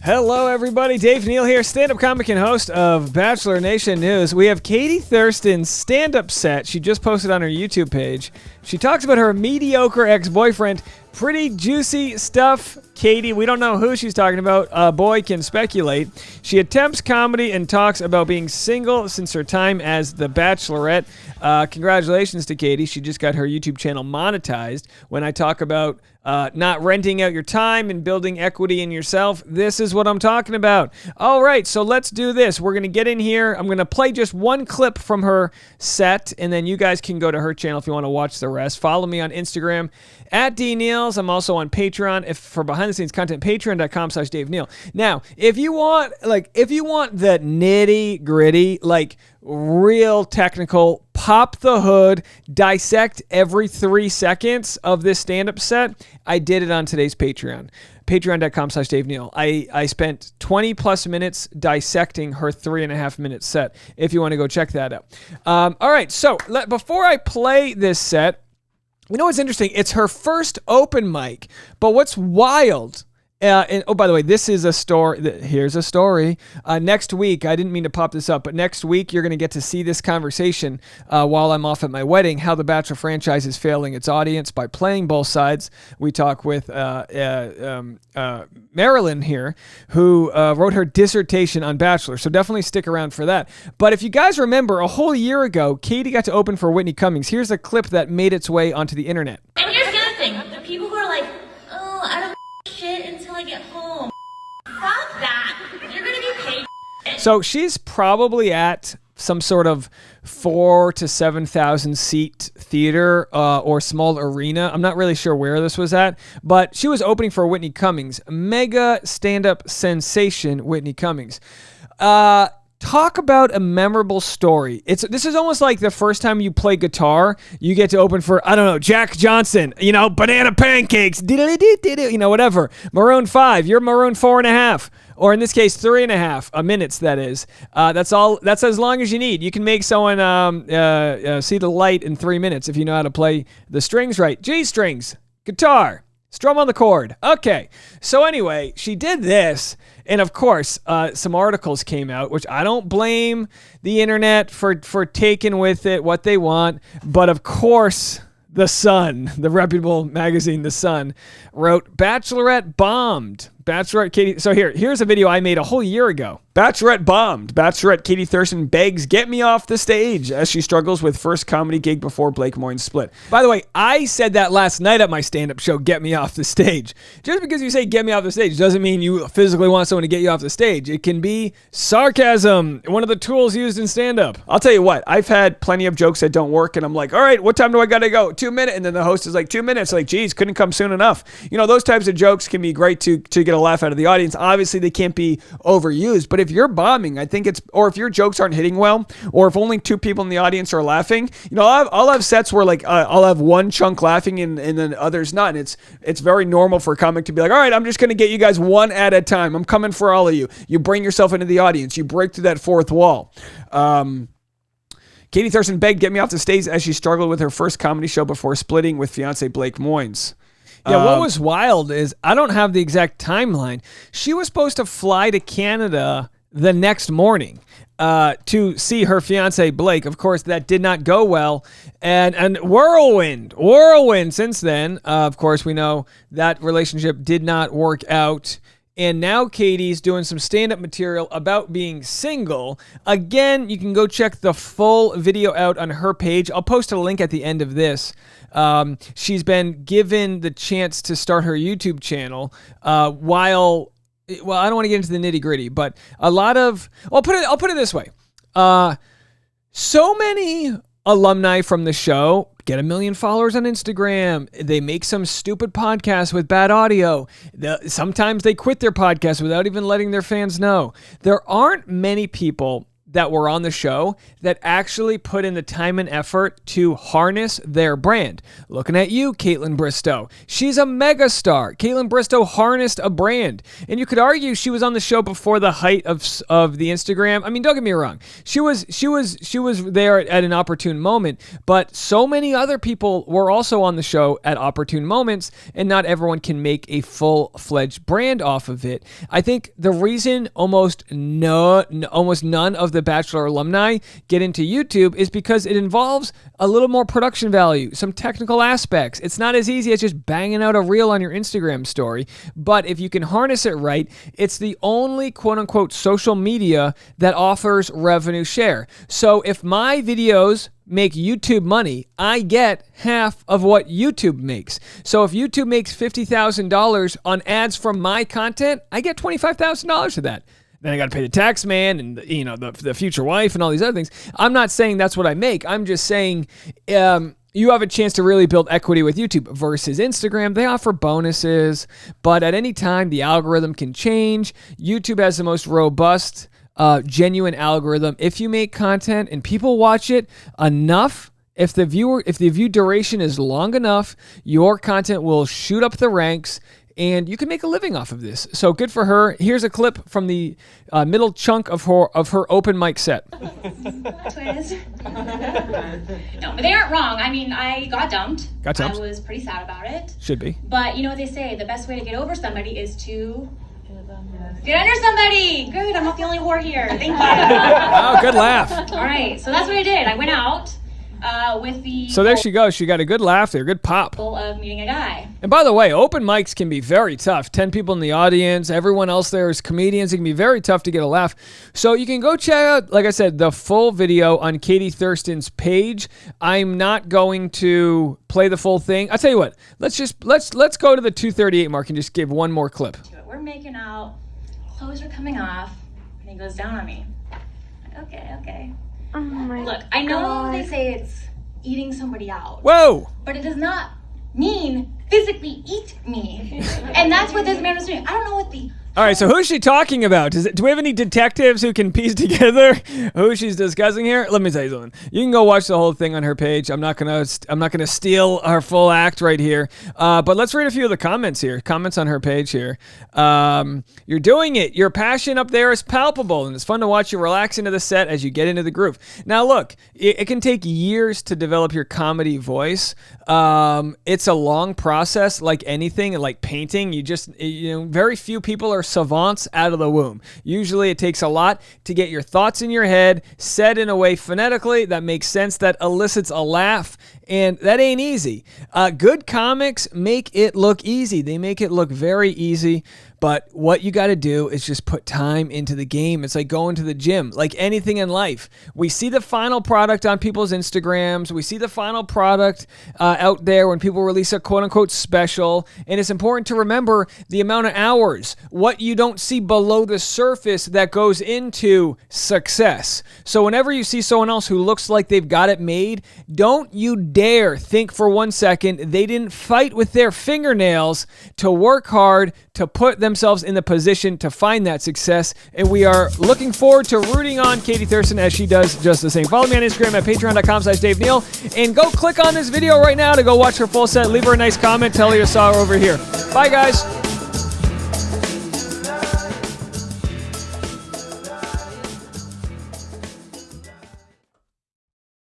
Hello, everybody. Dave Neal here, stand-up comic and host of Bachelor Nation News. We have Katie Thurston's stand-up set. She just posted on her YouTube page. She talks about her mediocre ex-boyfriend. Pretty juicy stuff, Katie. We don't know who she's talking about. A boy can speculate. She attempts comedy and talks about being single since her time as the Bachelorette. Congratulations to Katie. She just got her YouTube channel monetized. When I talk about not renting out your time and building equity in yourself, this is what I'm talking about. All right, so let's do this. We're going to get in here. I'm going to play just one clip from her set, and then you guys can go to her channel if you want to watch the rest. Follow me on Instagram at DNeals. I'm also on Patreon for behind-the-scenes content. Patreon.com/Dave Neal. Now, if you want the nitty-gritty, like real technical, pop the hood, dissect every 3 seconds of this stand-up set, I did it on today's Patreon. Patreon.com/Dave Neal. I spent 20 plus minutes dissecting her 3.5 minute set, if you want to go check that out. All right, so before I play this set, you know what's interesting? It's her first open mic, but what's wild... and, oh, by the way, this is a story. Here's a story. Next week, I didn't mean to pop this up, but next week you're going to get to see this conversation while I'm off at my wedding, how the Bachelor franchise is failing its audience by playing both sides. We talk with Marilyn here, who wrote her dissertation on Bachelor, so definitely stick around for that. But if you guys remember, a whole year ago, Katie got to open for Whitney Cummings. Here's a clip that made its way onto the internet. And here's the other thing. The people who are like, oh, I don't shit until I get home. Fuck that. You're going to be paid. So she's probably at some sort of 4,000 to 7,000 seat theater or small arena. I'm not really sure where this was at, but she was opening for Whitney Cummings. Mega stand-up sensation, Whitney Cummings. Talk about a memorable story. This is almost like the first time you play guitar, you get to open for, I don't know, Jack Johnson, Banana Pancakes, whatever. Maroon 5, you're Maroon 4.5, or in this case, 3.5 minutes, that is. That's all. That's as long as you need. You can make someone see the light in 3 minutes if you know how to play the strings right. G strings, guitar, strum on the chord. Okay, so anyway, she did this. And of course, some articles came out, which I don't blame the internet for taking with it what they want. But of course, The Sun, the reputable magazine, The Sun, wrote, Bachelorette bombed. Bachelorette Katie. So here's a video I made a whole year ago. Bachelorette bombed. Bachelorette Katie Thurston begs, get me off the stage, as she struggles with first comedy gig before Blake Moynes split. By the way, I said that last night at my stand-up show, get me off the stage. Just because you say get me off the stage doesn't mean you physically want someone to get you off the stage. It can be sarcasm, one of the tools used in stand-up. I'll tell you what, I've had plenty of jokes that don't work, and I'm like, all right, what time do I gotta go? 2 minutes. And then the host is like, 2 minutes. Like, geez, couldn't come soon enough. Those types of jokes can be great to get a laugh out of the audience. Obviously, they can't be overused, but if you're bombing, I think or if your jokes aren't hitting well, or if only 2 people in the audience are laughing, I'll have sets where like I'll have one chunk laughing and then others not. And it's very normal for a comic to be like, all right, I'm just going to get you guys one at a time. I'm coming for all of you. You bring yourself into the audience. You break through that fourth wall. Katie Thurston begged, get me off the stage, as she struggled with her first comedy show before splitting with fiance Blake Moynes. Yeah, what was wild is, I don't have the exact timeline. She was supposed to fly to Canada the next morning to see her fiance Blake. Of course, that did not go well. And whirlwind since then. Of course, we know that relationship did not work out. And now Katie's doing some stand-up material about being single. Again, you can go check the full video out on her page. I'll post a link at the end of this. She's been given the chance to start her YouTube channel well, I don't want to get into the nitty-gritty, but I'll put it this way. So many alumni from the show get 1 million followers on Instagram. They make some stupid podcast with bad audio. Sometimes they quit their podcast without even letting their fans know. There aren't many people that were on the show that actually put in the time and effort to harness their brand. Looking at you, Caitlin Bristow. She's a megastar. Caitlin Bristow harnessed a brand. And you could argue she was on the show before the height of the Instagram. I mean, don't get me wrong. She was there at an opportune moment, but so many other people were also on the show at opportune moments, and not everyone can make a full-fledged brand off of it. I think the reason almost none of the Bachelor alumni get into YouTube is because it involves a little more production value, some technical aspects. It's not as easy as just banging out a reel on your Instagram story, but if you can harness it right, it's the only quote-unquote social media that offers revenue share. So if my videos make YouTube money, I get half of what YouTube makes. So if YouTube makes $50,000 on ads from my content, I get $25,000 of that. Then I got to pay the tax man and the future wife and all these other things. I'm not saying that's what I make. I'm just saying you have a chance to really build equity with YouTube versus Instagram. They offer bonuses, but at any time the algorithm can change. YouTube has the most robust, genuine algorithm. If you make content and people watch it enough, if the view duration is long enough, your content will shoot up the ranks. And you can make a living off of this. So good for her. Here's a clip from the middle chunk of her open mic set. Twist. No, but they aren't wrong. I mean, I got dumped. I was pretty sad about it. Should be. But you know what they say, the best way to get over somebody is to get under somebody. Good, I'm not the only whore here. Thank you. Oh, good laugh. All right, so that's what I did. I went out with the... So there she goes. She got a good laugh there, good pop. ...goal of meeting a guy. And by the way, open mics can be very tough. 10 people in the audience, everyone else there is comedians. It can be very tough to get a laugh. So you can go check out, like I said, the full video on Katie Thurston's page. I'm not going to play the full thing. I'll tell you what. Let's go to the 2:38 mark and just give one more clip. We're making out. Clothes are coming off. And he goes down on me. Okay. Oh my Look, I know God. they say it's eating somebody out. Whoa! But it does not mean physically eat me. And that's what this man was doing. I don't know what the... All right, so who's she talking about? Do we have any detectives who can piece together who she's discussing here? Let me tell you something. You can go watch the whole thing on her page. I'm not gonna steal her full act right here. But let's read a few of the comments here. Comments on her page here. You're doing it. Your passion up there is palpable, and it's fun to watch you relax into the set as you get into the groove. Now, look, it can take years to develop your comedy voice. It's a long process, like anything, like painting. Very few people are savants out of the womb. Usually it takes a lot to get your thoughts in your head said in a way phonetically that makes sense, that elicits a laugh, and that ain't easy. Good comics make it look easy. They make it look very easy. But what you got to do is just put time into the game. It's like going to the gym, like anything in life. We see the final product on people's Instagrams. We see the final product out there when people release a quote-unquote special. And it's important to remember the amount of hours, what you don't see below the surface that goes into success. So whenever you see someone else who looks like they've got it made, don't you dare think for 1 second they didn't fight with their fingernails to work hard to put themselves in the position to find that success. And we are looking forward to rooting on Katie Thurston as she does just the same. Follow me on Instagram at patreon.com/Dave Neal, and go click on this video right now to go watch her full set. Leave her a nice comment. Tell her you saw her over here. Bye, guys.